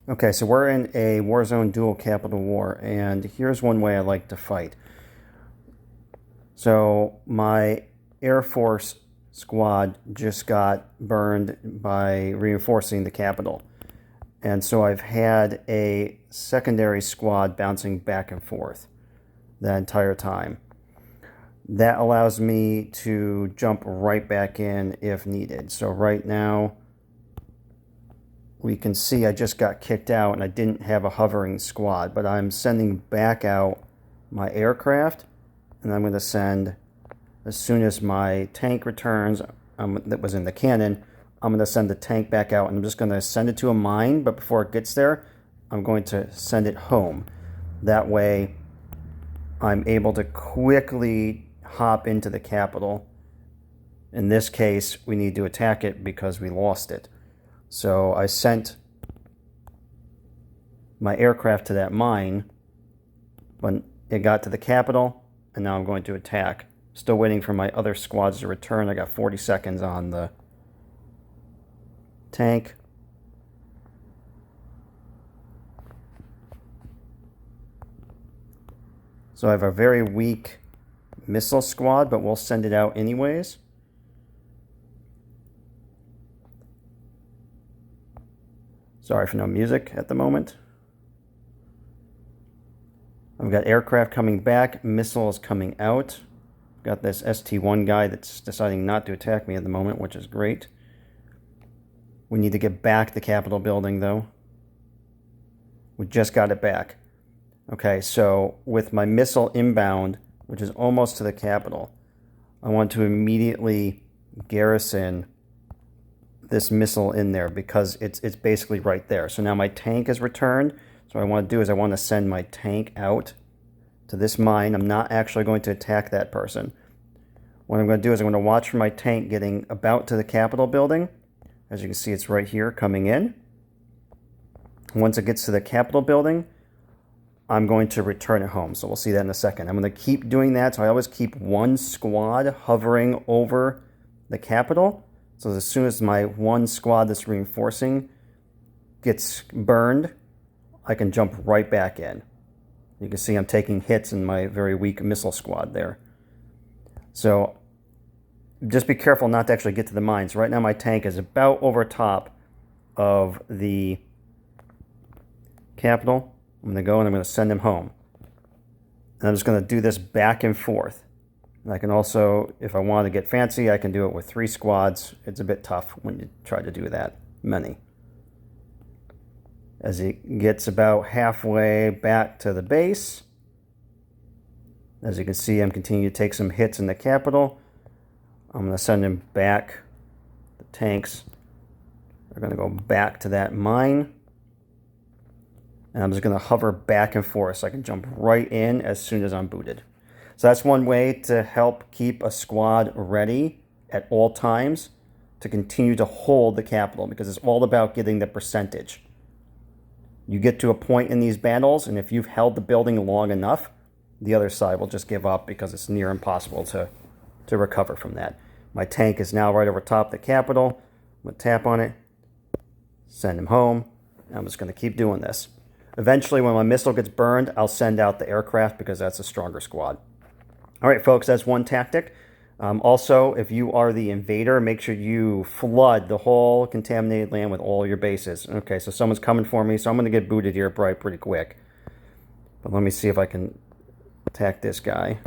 Okay, so we're in a Warzone Duel Capital War, and here's one way I like to fight. So my Air Force squad just got burned by reinforcing the capital. And so I've had a secondary squad bouncing back and forth that entire time. That allows me to jump right back in if needed. So right now, we can see I just got kicked out and I didn't have a hovering squad, but I'm sending back out my aircraft, and I'm going to send, as soon as my tank returns that was in the cannon, I'm going to send the tank back out, and I'm just going to send it to a mine, but before it gets there, I'm going to send it home. That way, I'm able to quickly hop into the capital. In this case, we need to attack it because we lost it. So I sent my aircraft to that mine, but it got to the capital, and now I'm going to attack. Still waiting for my other squads to return. I got 40 seconds on the tank. So I have a very weak missile squad, but we'll send it out anyways. Sorry for no music at the moment. I've got aircraft coming back, missiles coming out. Got this ST-1 guy that's deciding not to attack me at the moment, which is great. We need to get back the Capitol building, though. We just got it back. Okay, so with my missile inbound, which is almost to the Capitol, I want to immediately garrison this missile in there because it's basically right there. So now my tank is returned. So what I want to do is I want to send my tank out to this mine. I'm not actually going to attack that person. What I'm going to do is I'm going to watch for my tank getting about to the Capitol building. As you can see, it's right here coming in. Once it gets to the Capitol building, I'm going to return it home. So we'll see that in a second. I'm going to keep doing that. So I always keep one squad hovering over the Capitol. So as soon as my one squad that's reinforcing gets burned, I can jump right back in. You can see I'm taking hits in my very weak missile squad there. So just be careful not to actually get to the mines. Right now my tank is about over top of the Capitol. I'm going to go and I'm going to send him home. And I'm just going to do this back and forth. And I can also, if I want to get fancy, I can do it with 3 squads. It's a bit tough when you try to do that many. As he gets about halfway back to the base, as you can see, I'm continuing to take some hits in the Capitol. I'm going to send him back. The tanks are going to go back to that mine. And I'm just going to hover back and forth so I can jump right in as soon as I'm booted. So that's one way to help keep a squad ready at all times to continue to hold the Capitol, because it's all about getting the percentage. You get to a point in these battles, and if you've held the building long enough, the other side will just give up because it's near impossible to recover from that. My tank is now right over top of the Capitol. I'm going to tap on it, send him home, and I'm just going to keep doing this. Eventually, when my missile gets burned, I'll send out the aircraft because that's a stronger squad. All right, folks, that's one tactic. Also, if you are the invader, make sure you flood the whole contaminated land with all your bases. Okay, so someone's coming for me, so I'm going to get booted here pretty quick. But let me see if I can attack this guy.